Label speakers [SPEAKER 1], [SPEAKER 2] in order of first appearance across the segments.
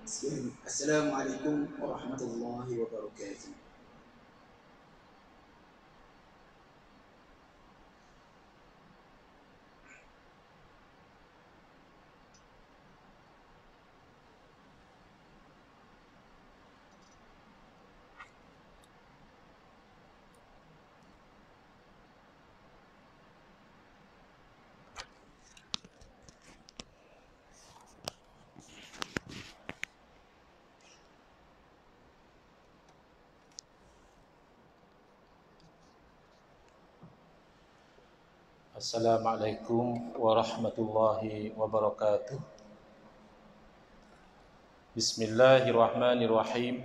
[SPEAKER 1] Assalamualaikum warahmatullahi wabarakatuh.
[SPEAKER 2] Assalamualaikum warahmatullahi wabarakatuh. Bismillahirrahmanirrahim.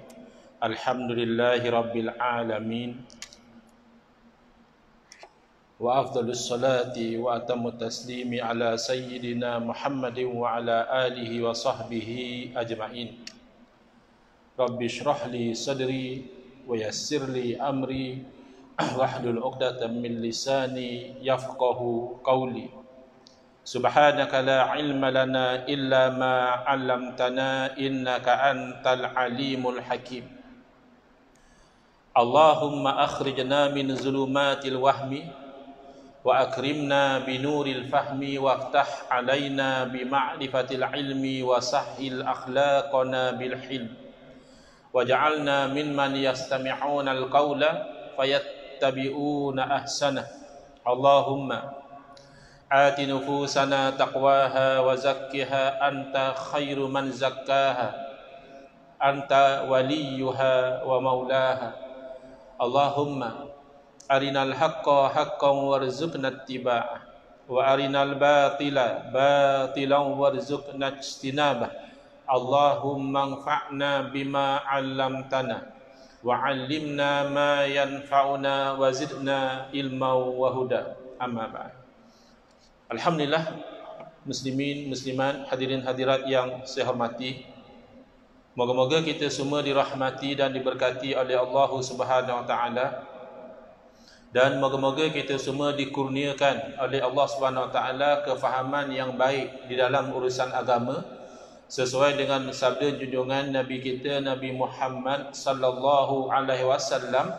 [SPEAKER 2] Alhamdulillahi rabbil alamin. Wa afdhalus salati wa atammu taslimi ala sayyidina Muhammadin wa ala alihi wa sahbihi ajma'in. Rabbi shrah li sadri wa yassir li amri wahlul 'uqdatam min lisani yafqahu qawli. Subhanaka la ilma lana illa ma 'allamtana innaka antal alimul hakim. Allahumma akhrijna min zulumatil wahmi wa akrimna binuril fahmi waftah 'alaina bi ma'rifatil ilmi wa sahhil akhlaqana bil hilm waj'alna mimman yastami'una al qawla fayattabi'una ahsanah. Allahumma ati nufusana taqwaha wa zakkiha anta khairu man zakkaha anta waliyuha wa maulaha. Allahumma arinal haqqa haqqan warzuqna ittiba'ah wa arinal batila batilan warzuqna ijtinabah. Allahumma anfa'na bima 'allamtana wa 'allimna ma yanfa'una wa zidna ilman wa huda. Amma ba'd. Alhamdulillah, muslimin, muslimat, hadirin hadirat yang saya hormati. Moga-moga kita semua dirahmati dan diberkati oleh Allah Subhanahu wa taala. Dan moga-moga kita semua dikurniakan oleh Allah Subhanahu wa taala kefahaman yang baik di dalam urusan agama sesuai dengan sabda junjungan Nabi kita Nabi Muhammad sallallahu alaihi wasallam,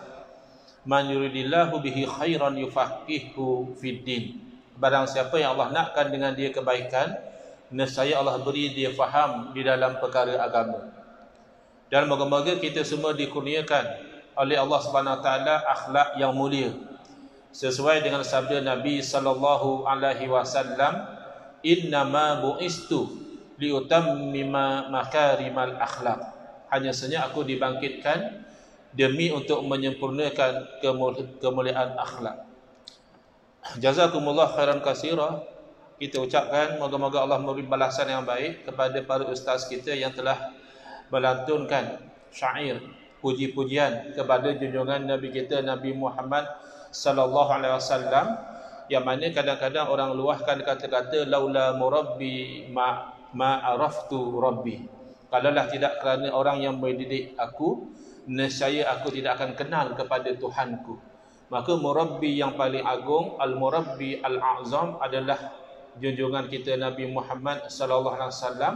[SPEAKER 2] man yuridillahu bihi khairan yufaqihu fid din. Barang siapa yang Allah nakkan dengan dia kebaikan, nescaya Allah beri dia faham di dalam perkara agama. Dan moga-moga kita semua dikurniakan oleh Allah Subhanahu wa taala akhlak yang mulia sesuai dengan sabda Nabi sallallahu alaihi wasallam, innama bu'istu liutammima makarimal akhlak. Hanya saja aku dibangkitkan demi untuk menyempurnakan kemuliaan akhlak. Jazakumullah khairan katsira. Kita ucapkan moga-moga Allah memberi balasan yang baik kepada para ustaz kita yang telah melantunkan syair puji-pujian kepada junjungan Nabi kita Nabi Muhammad sallallahu alaihi wasallam, yang mana kadang-kadang orang luahkan kata-kata laula murabbi ma araftu rabbi. Kalaulah tidak kerana orang yang mendidik aku, nescaya aku tidak akan kenal kepada Tuhanku. Maka murabbi yang paling agung, al-murabbi al-a'zam adalah junjungan kita Nabi Muhammad sallallahu alaihi wasallam.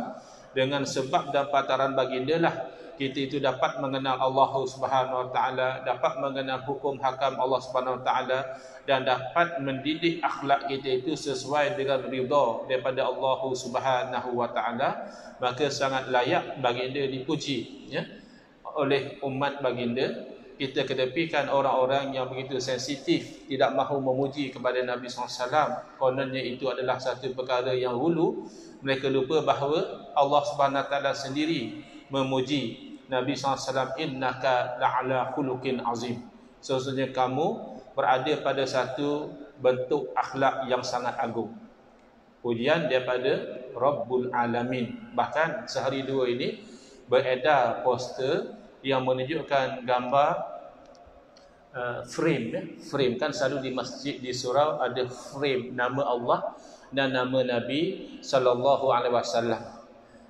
[SPEAKER 2] Dengan sebab dan pantaran baginda lah kita itu dapat mengenal Allah Subhanahu wa taala, dapat mengenal hukum hakam Allah Subhanahu wa taala, dan dapat mendidik akhlak kita itu sesuai dengan ridha daripada Allah Subhanahu wa taala. Maka sangat layak baginda dipuji ya oleh umat baginda. Kita kedepikan orang-orang yang begitu sensitif, tidak mahu memuji kepada Nabi SAW, kononnya itu adalah satu perkara yang hulu. Mereka lupa bahawa Allah Subhanahu wa taala sendiri memuji Nabi SAW, innaka la'ala khuluqin azim. Sesungguhnya kamu berada pada satu bentuk akhlak yang sangat agung. Pujian daripada Rabbul Alamin. Bahkan sehari dua ini beredar poster yang menunjukkan gambar frame kan selalu di masjid, di surau ada frame nama Allah dan nama Nabi sallallahu alaihi wasallam.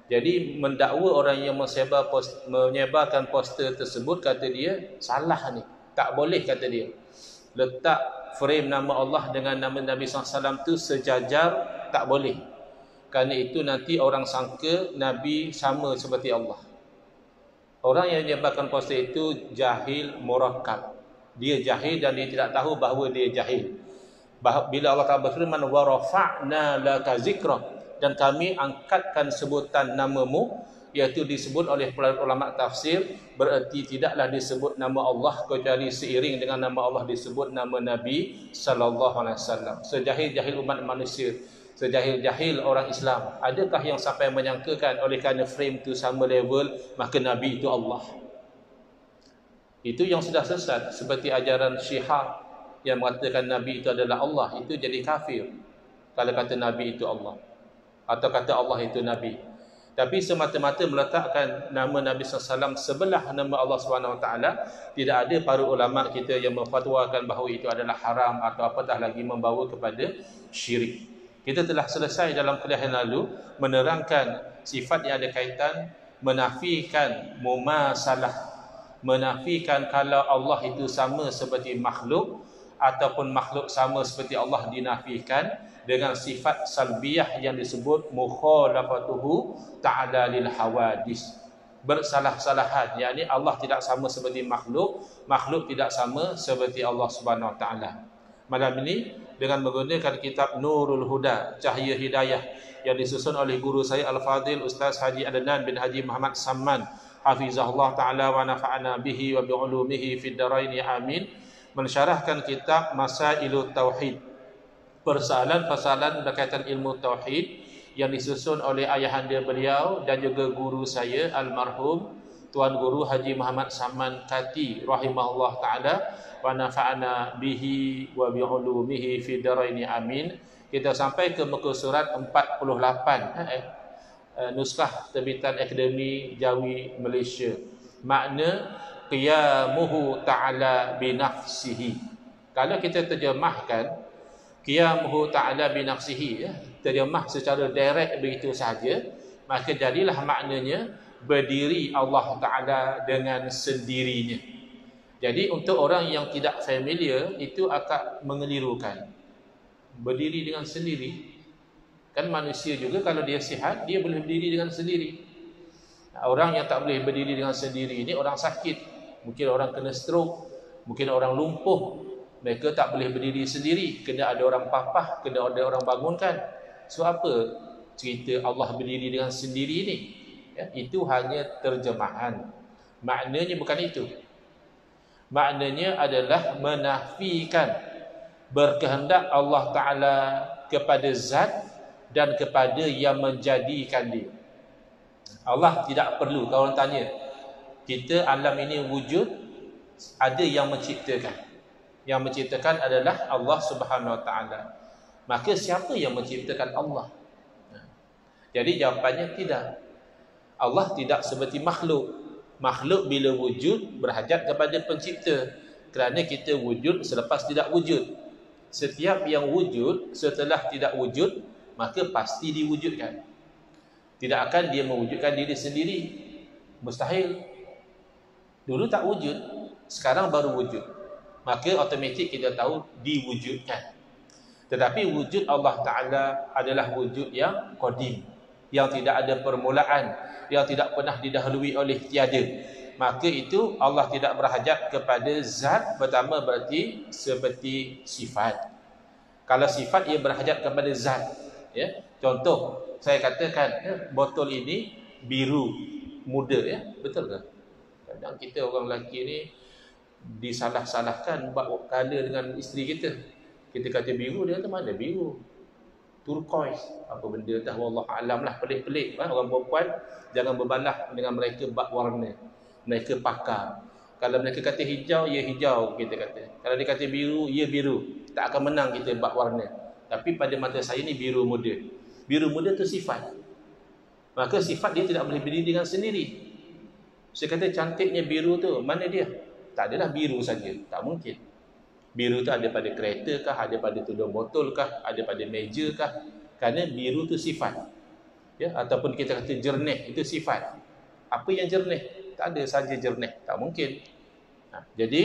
[SPEAKER 2] Jadi mendakwa orang yang menyebarkan poster tersebut, kata dia salah ni, tak boleh, kata dia. Letak frame nama Allah dengan nama Nabi SAW tu sejajar, tak boleh. Kerana itu nanti orang sangka Nabi sama seperti Allah. Orang yang menyebabkan puasa itu jahil murakkab. Dia jahil dan dia tidak tahu bahawa dia jahil. Bila Allah Ta'ala berfirman, wa rafa'na laka zikra, dan kami angkatkan sebutan namamu, iaitu disebut oleh para ulama tafsir, bererti tidaklah disebut nama Allah kecuali seiring dengan nama Allah disebut nama Nabi sallallahu alaihi wasallam. Sejahil-jahil umat manusia, sejahil-jahil orang Islam, adakah yang sampai menyangkakan oleh kerana frame itu sama level maka Nabi itu Allah? Itu yang sudah sesat. Seperti ajaran Syiah yang mengatakan Nabi itu adalah Allah, itu jadi kafir kalau kata Nabi itu Allah atau kata Allah itu Nabi. Tapi semata-mata meletakkan nama Nabi SAW sebelah nama Allah SWT, tidak ada para ulama kita yang memfatwakan bahawa itu adalah haram atau apatah lagi membawa kepada syirik. Kita telah selesai dalam kuliah yang lalu menerangkan sifat yang ada kaitan, menafikan mumasalah, menafikan kalau Allah itu sama seperti makhluk ataupun makhluk sama seperti Allah dinafikan dengan sifat salbiyah yang disebut mukhalafatuhu ta'ala lil hawadis, bersalah-salahan, yakni Allah tidak sama seperti makhluk, makhluk tidak sama seperti Allah Subhanahu wa taala. Malam ini dengan menggunakan kitab Nurul Huda, Cahaya Hidayah, yang disusun oleh guru saya Al-Fadil Ustaz Haji Adnan bin Haji Muhammad Samman, hafizahullah taala wa nafa'ana bihi wa bi'ulumihi fid dharain amin, mensyarahkan kitab Masailut Tauhid, persoalan-persoalan berkaitan ilmu tauhid, yang disusun oleh ayahanda beliau dan juga guru saya almarhum Tuan Guru Haji Muhammad Saman Kati rahimahullah taala wa nafa'ana bihi wa bi'ulumihi fid dharain amin. Kita sampai ke muka surat 48, nuskah terbitan Akademi Jawi Malaysia. Makna qiyamuhu ta'ala binafsihi. Kalau kita terjemahkan qiyamuhu ta'ala binafsihi, terjemah secara direct begitu saja, maka jadilah maknanya berdiri Allah Ta'ala dengan sendirinya. Jadi untuk orang yang tidak familiar, itu akan mengelirukan. Berdiri dengan sendiri, kan manusia juga kalau dia sihat, dia boleh berdiri dengan sendiri. Orang yang tak boleh berdiri dengan sendiri ini orang sakit, mungkin orang kena stroke, mungkin orang lumpuh, mereka tak boleh berdiri sendiri, kena ada orang papah, kena ada orang bangunkan. So apa cerita Allah berdiri dengan sendiri ni? Ya, itu hanya terjemahan. Maknanya bukan itu. Maknanya adalah menafikan berkehendak Allah Ta'ala kepada zat dan kepada yang menjadikan dia. Allah tidak perlu. Kalau orang tanya, kita alam ini wujud, ada yang menciptakan. Yang menciptakan adalah Allah Subhanahu Wa Ta'ala. Maka siapa yang menciptakan Allah? Jadi jawapannya tidak. Allah tidak seperti makhluk. Makhluk bila wujud berhajat kepada pencipta, kerana kita wujud selepas tidak wujud. Setiap yang wujud setelah tidak wujud, maka pasti diwujudkan. Tidak akan dia mewujudkan diri sendiri. Mustahil. Dulu tak wujud, sekarang baru wujud. Maka automatik kita tahu diwujudkan. Tetapi wujud Allah Ta'ala adalah wujud yang qadim, yang tidak ada permulaan, yang tidak pernah didahului oleh tiada. Maka itu Allah tidak berhajat kepada zat. Pertama berarti seperti sifat. Kalau sifat ia berhajat kepada zat, ya. Contoh saya katakan, ya, botol ini biru muda, ya, betul ke? Kadang kita orang lelaki ni disalah-salahkan buat color dengan isteri kita. Kita kata biru, dia kata mana biru? Turquoise, apa benda dah, wallah alam lah, pelik-pelik. Orang perempuan jangan berbalah dengan mereka bab warna. Mereka pakar. Kalau mereka kata hijau, ya hijau, kita kata. Kalau dia kata biru, ya biru. Tak akan menang kita bab warna. Tapi pada mata saya ni biru muda. Biru muda tu sifat. Maka sifat dia tidak boleh berdiri dengan sendiri. Saya kata cantiknya biru tu, mana dia? Tak adalah biru saja, tak mungkin. Biru tu ada pada kereta kah, ada pada tudung botol kah, ada pada meja kah? Kerana biru tu sifat. Ya, ataupun kita kata jernih, itu sifat. Apa yang jernih? Tak ada saja jernih, tak mungkin. Jadi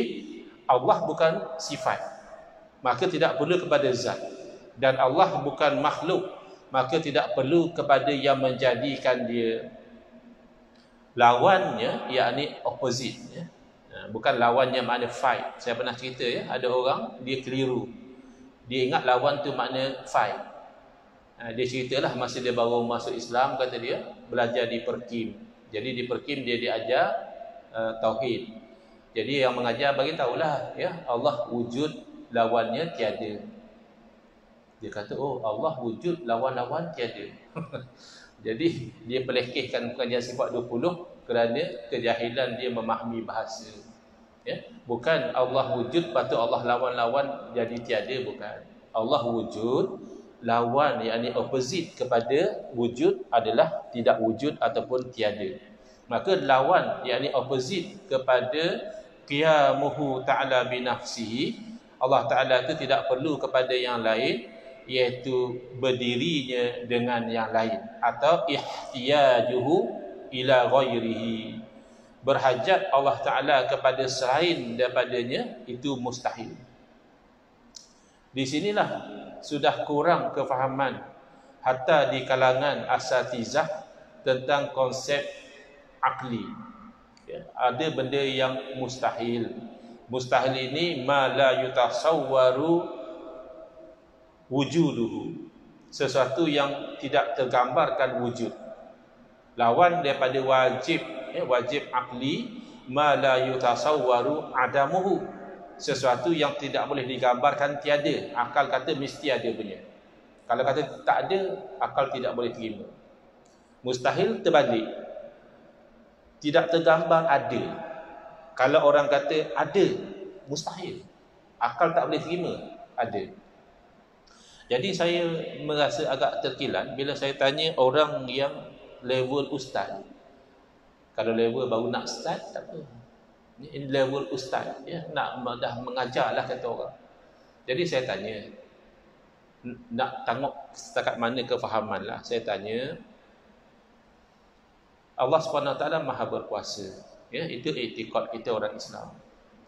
[SPEAKER 2] Allah bukan sifat, maka tidak perlu kepada zat. Dan Allah bukan makhluk, maka tidak perlu kepada yang menjadikan dia lawannya, yakni opposite ya. Bukan lawannya makna fight. Saya pernah cerita ya, ada orang dia keliru. Dia ingat lawan tu makna fight. Dia ceritalah masa dia baru masuk Islam, kata dia belajar di Perkim. Jadi di Perkim dia diajar tauhid. Jadi yang mengajar bagi tahulah ya, Allah wujud, lawannya tiada. Dia kata, oh Allah wujud, lawan-lawan tiada. Jadi dia pelekehkan pengajian sifat 20 kerana kejahilan dia memahami bahasa. Ya, bukan Allah wujud patut Allah lawan-lawan jadi tiada, bukan. Allah wujud, lawan yakni opposite kepada wujud adalah tidak wujud ataupun tiada. Maka lawan yakni opposite kepada qiyamuhu ta'ala binafsihi, Allah Ta'ala itu tidak perlu kepada yang lain, iaitu berdirinya dengan yang lain, atau ihtiyajuhu ila ghairihi, berhajat Allah Ta'ala kepada selain daripadanya, itu mustahil. Di sinilah sudah kurang kefahaman hatta di kalangan asatizah tentang konsep akli. Ya, ada benda yang mustahil. Mustahil ini ma la yutasawwaru wujuduhu, sesuatu yang tidak tergambarkan wujud. Lawan daripada wajib, wajib akli, ma la yutasawwaru adamuhu, sesuatu yang tidak boleh digambarkan tiada. Akal kata mesti ada punya. Kalau kata tak ada, akal tidak boleh terima. Mustahil terbalik, tidak tergambar ada. Kalau orang kata ada, mustahil, akal tak boleh terima ada. Jadi saya merasa agak terkilan bila saya tanya orang yang level ustaz. Kalau level baru nak start, tak apa. Ini level ustaz, ya, nak dah mengajar lah kata orang. Jadi saya tanya, nak tengok setakat mana kefahaman lah. Saya tanya, Allah SWT Maha berkuasa, ya, itu i'tiqad kita orang Islam.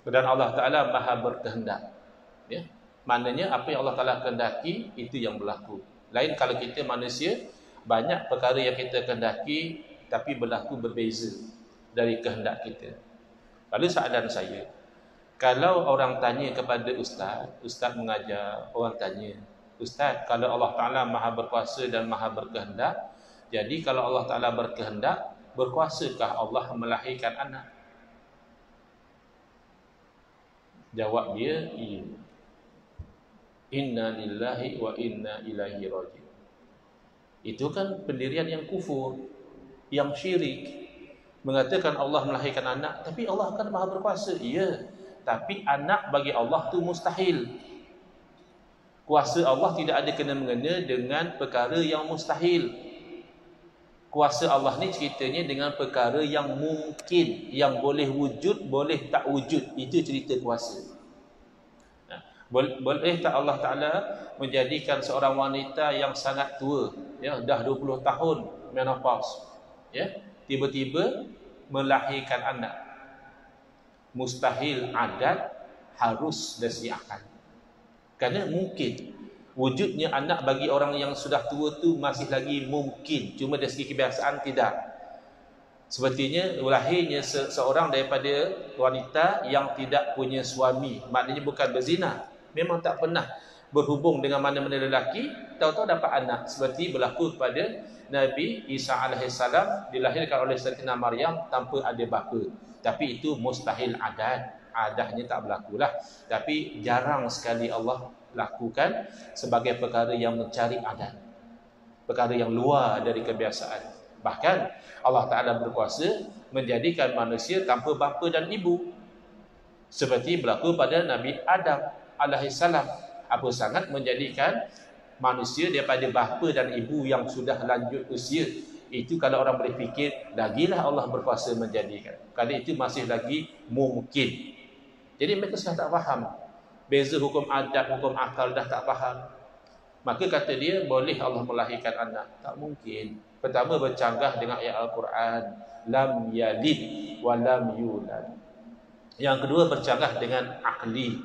[SPEAKER 2] Dan Allah Ta'ala Maha berkehendak, ya. Maknanya apa yang Allah Ta'ala kehendaki, itu yang berlaku. Lain kalau kita manusia, banyak perkara yang kita kehendaki tapi berlaku berbeza dari kehendak kita. Lalu soalan saya, kalau orang tanya kepada ustaz, ustaz mengajar, orang tanya, ustaz, kalau Allah Ta'ala Maha berkuasa dan Maha berkehendak, jadi kalau Allah Ta'ala berkehendak, berkuasakah Allah melahirkan anak? Jawab dia, iya. Inna lillahi wa inna ilaihi raji'un. Itu kan pendirian yang kufur, yang syirik. Mengatakan Allah melahirkan anak, tapi Allah akan Maha berkuasa. Ya, tapi anak bagi Allah tu mustahil. Kuasa Allah tidak ada kena-mengena dengan perkara yang mustahil. Kuasa Allah ni ceritanya dengan perkara yang mungkin, yang boleh wujud, boleh tak wujud. Itu cerita kuasa. Boleh tak Allah Ta'ala menjadikan seorang wanita yang sangat tua, ya, dah 20 tahun menopause, ya, tiba-tiba melahirkan anak? Mustahil adat, harus disediakan. Kerana mungkin wujudnya anak bagi orang yang sudah tua tu masih lagi mungkin, cuma dari segi kebiasaan tidak. Sepertinya lahirnya seorang daripada wanita yang tidak punya suami, maknanya bukan berzina, memang tak pernah berhubung dengan mana-mana lelaki, tahu-tahu dapat anak. Seperti berlaku kepada Nabi Isa alaihissalam, dilahirkan oleh Sayyidatina Maryam tanpa ada bapa. Tapi itu mustahil adat, adahnya tak berlakulah. Tapi jarang sekali Allah lakukan sebagai perkara yang mencari adat, perkara yang luar dari kebiasaan. Bahkan Allah Ta'ala berkuasa menjadikan manusia tanpa bapa dan ibu, seperti berlaku pada Nabi Adam alaihissalam. Apa sangat menjadikan manusia daripada bapa dan ibu yang sudah lanjut usia. Itu kalau orang boleh fikir, lagilah Allah berkuasa menjadikan. Kalau itu masih lagi mungkin. Jadi mereka sudah tak faham beza hukum adat, hukum akal, dah tak faham. Maka kata dia, boleh Allah melahirkan anak? Tak mungkin. Pertama, bercanggah dengan ayat Al-Quran, lam yalid wa lam yulad. Yang kedua, bercanggah dengan akli.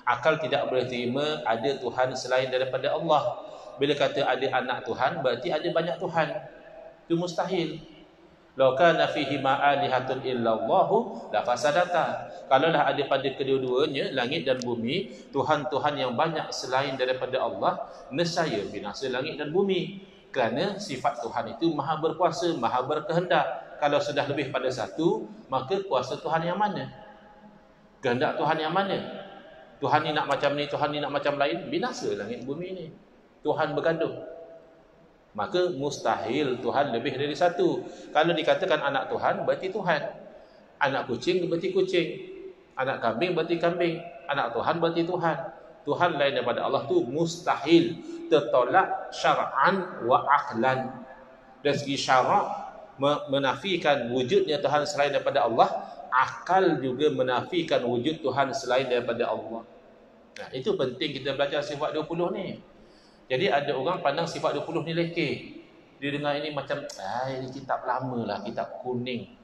[SPEAKER 2] Akal tidak boleh terima ada Tuhan selain daripada Allah. Bila kata ada anak Tuhan, berarti ada banyak Tuhan. Itu mustahil. Law kana fihi ma alihatun illallahu la fasadata. Kalaulah ada pada kedua-duanya langit dan bumi Tuhan-Tuhan yang banyak selain daripada Allah, nescaya binasa langit dan bumi. Kerana sifat Tuhan itu maha berkuasa, maha berkehendak. Kalau sudah lebih pada satu, maka kuasa Tuhan yang mana? Kehendak Tuhan yang mana? Tuhan ni nak macam ni, Tuhan ni nak macam lain, binasa langit bumi ni. Tuhan bergaduh. Maka mustahil Tuhan lebih dari satu. Kalau dikatakan anak Tuhan, berarti Tuhan. Anak kucing berarti kucing. Anak kambing berarti kambing. Anak Tuhan berarti Tuhan. Tuhan lain daripada Allah tu mustahil. Tertolak syar'an wa aqlan. Dari segi syarak menafikan wujudnya Tuhan selain daripada Allah, akal juga menafikan wujud Tuhan selain daripada Allah. Nah, itu penting kita belajar sifat 20 ni. Jadi ada orang pandang sifat 20 ni lekeh. Dia dengar ini macam, ini kitab lama lah, kitab kuning.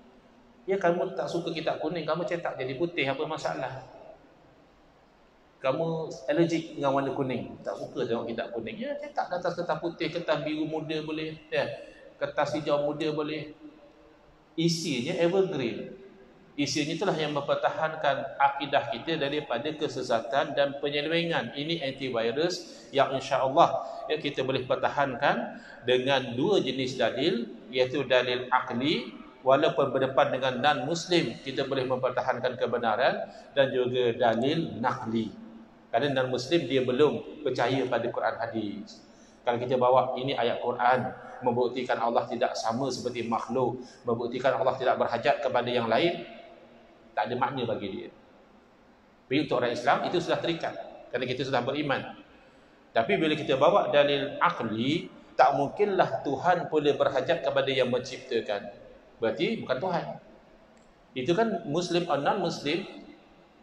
[SPEAKER 2] Ya, kamu tak suka kitab kuning, kamu cetak jadi putih, apa masalah? Kamu allergic dengan warna kuning, tak suka tengok kitab kuning. Ya, cetak atas kertas putih, kertas biru muda boleh. Ya, kertas hijau muda boleh. Isinya evergreen. Isinya itulah yang mempertahankan akidah kita daripada kesesatan dan penyelewengan. Ini antivirus yang insya-Allah kita boleh pertahankan dengan dua jenis dalil, iaitu dalil akli, walaupun berdepan dengan non-Muslim kita boleh mempertahankan kebenaran, dan juga dalil nakli. Kerana non-Muslim dia belum percaya pada Quran hadis. Kalau kita bawa ini ayat Quran membuktikan Allah tidak sama seperti makhluk, membuktikan Allah tidak berhajat kepada yang lain, tak ada makna bagi dia. Tapi untuk orang Islam itu sudah terikat, kerana kita sudah beriman. Tapi bila kita bawa dalil akli, tak mungkinlah Tuhan boleh berhajat kepada yang menciptakan. Berarti bukan Tuhan. Itu kan Muslim atau non-Muslim,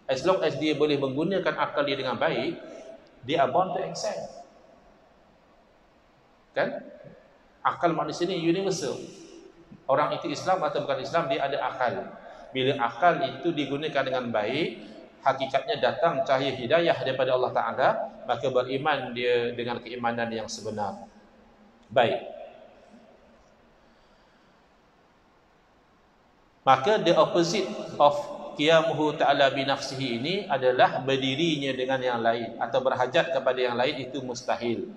[SPEAKER 2] as long as dia boleh menggunakan akal dia dengan baik, they are bound to accept. Kan? Akal manusia ni universal. Orang itu Islam atau bukan Islam, dia ada akal. Bila akal itu digunakan dengan baik, hakikatnya datang cahaya hidayah daripada Allah Ta'ala, maka beriman dia dengan keimanan yang sebenar. Baik. Maka the opposite of qiyamuhu ta'ala binafsihi ini adalah berdirinya dengan yang lain atau berhajat kepada yang lain, itu mustahil.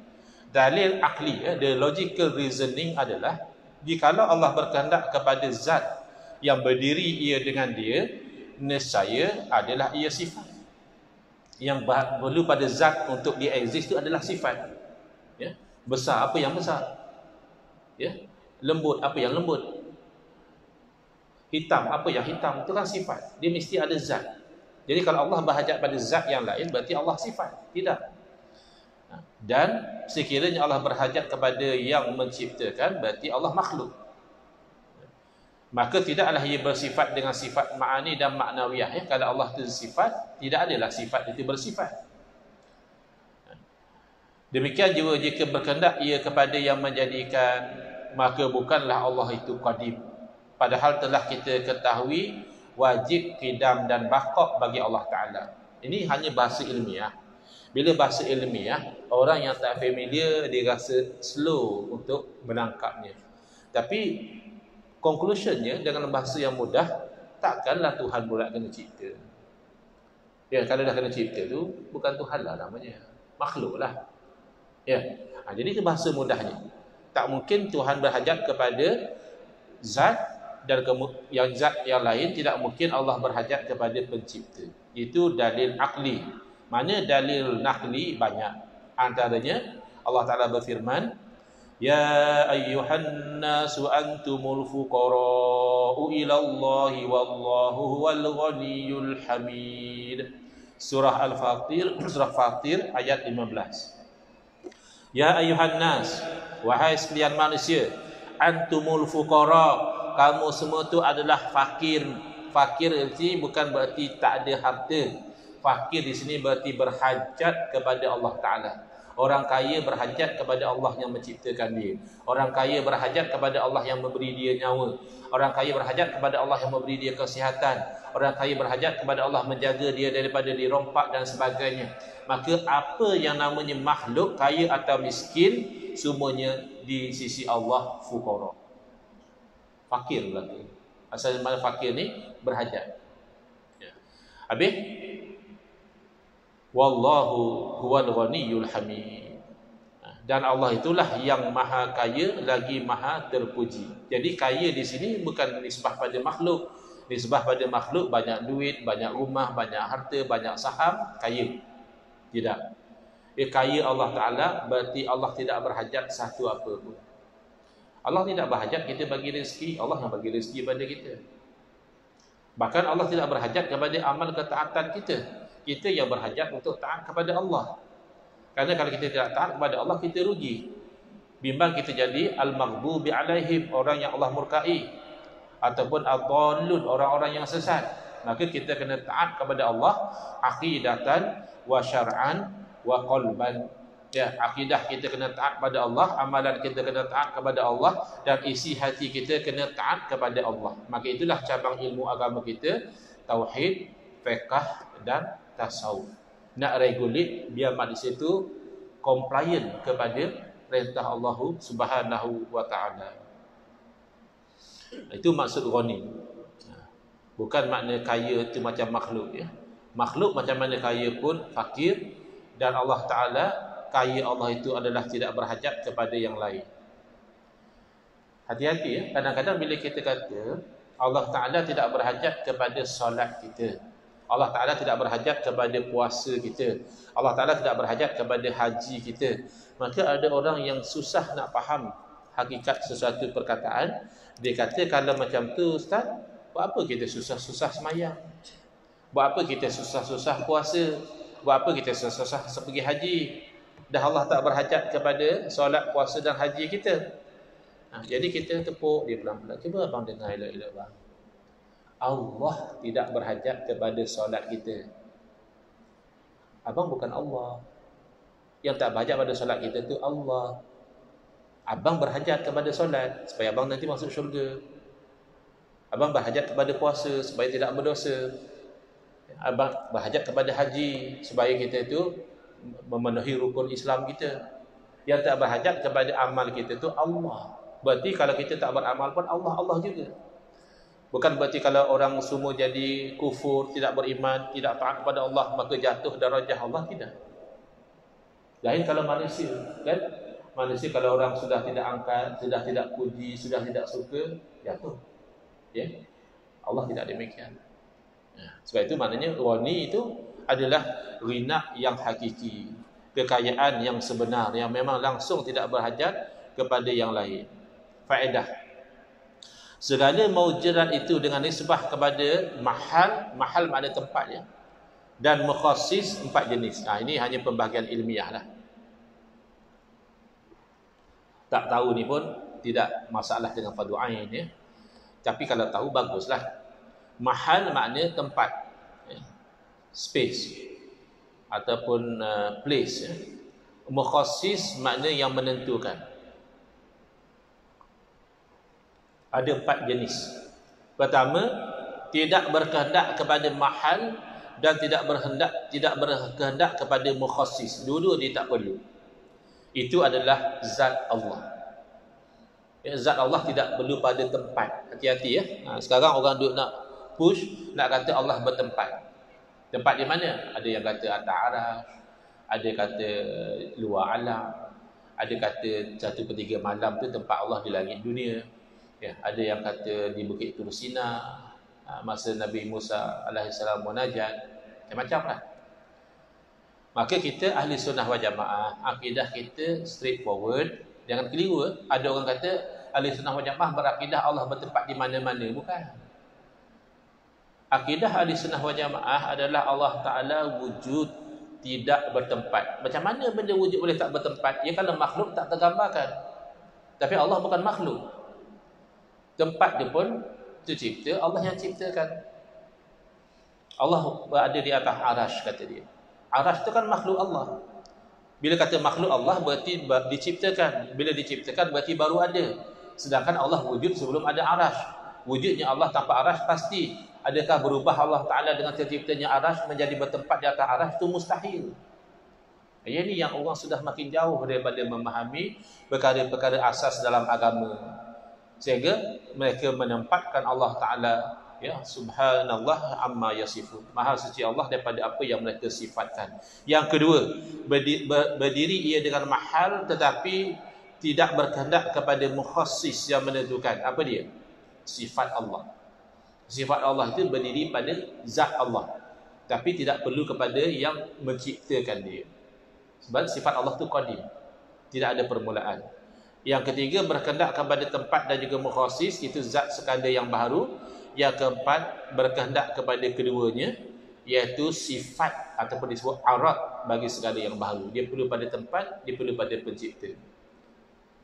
[SPEAKER 2] Dalil akli, the logical reasoning adalah, jikalau Allah berkehendak kepada zat yang berdiri ia dengan dia, nescaya adalah ia sifat. Yang perlu pada zat untuk dia exist itu adalah sifat. Ya? Besar apa yang besar? Ya? Lembut apa yang lembut? Hitam apa yang hitam? Itu kan sifat. Dia mesti ada zat. Jadi kalau Allah berhajat pada zat yang lain, berarti Allah sifat. Tidak. Dan sekiranya Allah berhajat kepada yang menciptakan, berarti Allah makhluk. Maka tidaklah ia bersifat dengan sifat ma'ani dan maknawiyah. Ya? Kalau Allah itu sifat, tidak adalah sifat itu bersifat. Demikian juga jika berkehendak ia kepada yang menjadikan, maka bukanlah Allah itu qadim. Padahal telah kita ketahui wajib qidam dan baqa' bagi Allah Ta'ala. Ini hanya bahasa ilmiah. Bila bahasa ilmiah, orang yang tak familiar dia rasa slow untuk menangkapnya. Tapi conclusionnya dengan bahasa yang mudah, takkanlah Tuhan pula kena cipta. Ya, kalau dah kena cipta tu bukan Tuhan lah namanya, makhluk lah. Ya, jadi itu bahasa mudahnya. Tak mungkin Tuhan berhajat kepada zat, dan yang zat yang lain tidak mungkin Allah berhajat kepada pencipta. Itu dalil akli. Mana dalil nakli banyak. Antaranya Allah Ta'ala berfirman, Ya ayyuhan nasu antumul fuqara'u ilallahi wallahu huwal ghaniyyul hamid. Surah Al-Fatir, surah Fatir ayat 15. Ya ayyuhan nas, wahai sekalian manusia, antumul fuqara', kamu semua tu adalah fakir. Fakir itu bukan berarti tak ada harta. Fakir di sini berarti berhajat kepada Allah Ta'ala. Orang kaya berhajat kepada Allah yang menciptakan dia. Orang kaya berhajat kepada Allah yang memberi dia nyawa. Orang kaya berhajat kepada Allah yang memberi dia kesihatan. Orang kaya berhajat kepada Allah menjaga dia daripada dirompak dan sebagainya. Maka apa yang namanya makhluk kaya atau miskin, semuanya di sisi Allah fuqara. Fakir berarti. Asal mana fakir ni berhajat. Ya. Habis wallahu huwal ghaniyyul hamid. Dan Allah itulah yang maha kaya lagi maha terpuji. Jadi kaya di sini bukan nisbah pada makhluk. Nisbah pada makhluk banyak duit, banyak rumah, banyak harta, banyak saham, kaya. Tidak. Kaya Allah Ta'ala berarti Allah tidak berhajat satu apa pun. Allah tidak berhajat kita bagi rezeki, Allah yang bagi rezeki pada kita. Bahkan Allah tidak berhajat kepada amal ketaatan kita. Kita yang berhajat untuk taat kepada Allah. Karena kalau kita tidak taat kepada Allah, kita rugi. Bimbang kita jadi al-maghdubi alaihim, orang yang Allah murkai, ataupun ad-dallun, orang-orang yang sesat. Maka kita kena taat kepada Allah aqidatan wa syar'an wa qalban. Ya, akidah kita kena taat kepada Allah, amalan kita kena taat kepada Allah, dan isi hati kita kena taat kepada Allah. Maka itulah cabang ilmu agama kita, tauhid, fiqh dan tasawuf. Nak regulate biar manusia itu compliant kepada perintah Allah Subhanahu wa taala. Itu maksud ghani. Bukan makna kaya itu macam makhluk ya. Makhluk macam mana kaya pun fakir, dan Allah Taala kaya Allah itu adalah tidak berhajat kepada yang lain. Hati-hati ya. Kadang-kadang bila kita kata Allah Taala tidak berhajat kepada solat kita, Allah Ta'ala tidak berhajat kepada puasa kita, Allah Ta'ala tidak berhajat kepada haji kita, maka ada orang yang susah nak faham hakikat sesuatu perkataan. Dia kata kalau macam tu Ustaz, buat apa kita susah-susah semayang? Buat apa kita susah-susah puasa? Buat apa kita susah-susah pergi haji? Dah Allah tak berhajat kepada solat, puasa dan haji kita. Jadi kita tepuk dia pelan-pelan. Cuba abang dengar elok-elok bang. Allah tidak berhajat kepada solat kita. Abang bukan Allah. Yang tak berhajat pada solat kita tu Allah. Abang berhajat kepada solat supaya abang nanti masuk syurga. Abang berhajat kepada puasa supaya tidak berdosa. Abang berhajat kepada haji supaya kita itu memenuhi rukun Islam kita. Yang tak berhajat kepada amal kita tu Allah. Berarti kalau kita tak beramal pun Allah juga. Bukan berarti kalau orang semua jadi kufur, tidak beriman, tidak taat kepada Allah, maka jatuh darajah Allah, tidak. Lain kalau manusia, kan? Manusia kalau orang sudah tidak angkat, sudah tidak puji, sudah tidak suka, jatuh. Ya. Allah tidak demikian. Sebab itu maknanya ghani itu adalah ghina yang hakiki, kekayaan yang sebenar, yang memang langsung tidak berhajat kepada yang lain. Faedah. Segala maujudat itu dengan nisbah kepada mahal makna tempatnya, dan mukhassis 4 jenis. Ini hanya pembahagian ilmiah lah. Tak tahu ni pun tidak masalah dengan fardu ain ya. Tapi kalau tahu baguslah. Mahal makna tempat, space ataupun place. Mukhassis makna yang menentukan. Ada 4 jenis. Pertama, tidak berkehendak kepada mahal dan tidak berkehendak kepada mukhassis. Dua-dua dia tak perlu. Itu adalah zat Allah. Zat Allah tidak perlu pada tempat. Hati-hati ya. Sekarang orang duk nak push, nak kata Allah bertempat. Tempat di mana? Ada yang kata atas arasy, ada kata luar alam, ada kata 1/3 malam tu tempat Allah di langit dunia. Ya, ada yang kata di Bukit Tur Sina masa Nabi Musa alaihissalam munajat, macam-macam lah. Maka kita ahli sunnah wal jamaah, akidah kita straightforward, jangan keliru. Ada orang kata ahli sunnah wal jamaah berakidah Allah bertempat di mana-mana. Bukan. Akidah ahli sunnah wal jamaah adalah Allah Ta'ala wujud, tidak bertempat. Macam mana benda wujud boleh tak bertempat? Ya kalau makhluk tak tergambarkan. Tapi Allah bukan makhluk. Tempat dia pun tercipta, Allah yang ciptakan. Allah berada di atas arasy, kata dia. Arasy itu kan makhluk Allah. Bila kata makhluk Allah berarti diciptakan. Bila diciptakan berarti baru ada. Sedangkan Allah wujud sebelum ada arash. Wujudnya Allah tanpa arash pasti. Adakah berubah Allah Ta'ala dengan terciptanya arash menjadi bertempat di atas arash? Itu mustahil. Ini yang orang sudah makin jauh daripada memahami perkara-perkara asas dalam agama. Sehingga mereka menempatkan Allah Ta'ala, ya, subhanallah amma yasifun, maha suci Allah daripada apa yang mereka sifatkan. Yang kedua, berdiri ia dengan mahal tetapi tidak berkehendak kepada mukhassis yang menentukan. Apa dia? Sifat Allah. Sifat Allah itu berdiri pada zat Allah, tapi tidak perlu kepada yang menciptakan dia. Sebab sifat Allah itu qadim, tidak ada permulaan. Yang ketiga, berkehendak kepada tempat dan juga mukhassis, itu zat sekadar yang baharu. Yang keempat, berkehendak kepada keduanya, iaitu sifat ataupun disebut arad bagi segala yang baharu. Dia perlu pada tempat, dia perlu pada pencipta.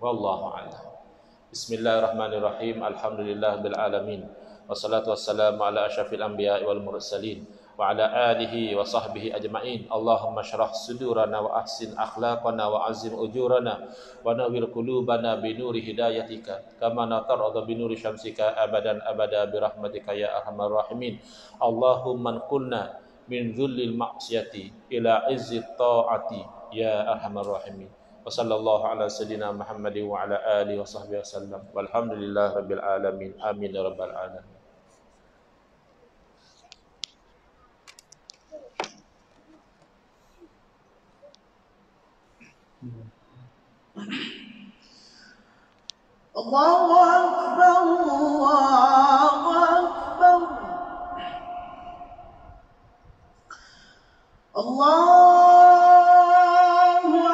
[SPEAKER 2] Wallahu a'lam. Bismillahirrahmanirrahim. Alhamdulillahirabbil alamin. Wassalatu wassalamu ala asyrafil anbiya'i wal mursalin wa ala alihi wa sahbihi ajma'in. Allahumma syrah sudurana wa ahsin akhlaqana wa azim ujurana wa nawwir qulubana bi nuri hidayatika kama natarada bi nuri syamsika abadan abada bi rahmatika ya arhamar rahimin. Allahumma qulna min dhullil ma'siyati ila izzi ta'ati ya arhamar rahimin. Wa sallallahu ala sayyidina Muhammadin wa ala alihi wa sahbihi wasallam. Walhamdulillahi rabbil alamin. Amin ya rabbal alamin.
[SPEAKER 1] Allah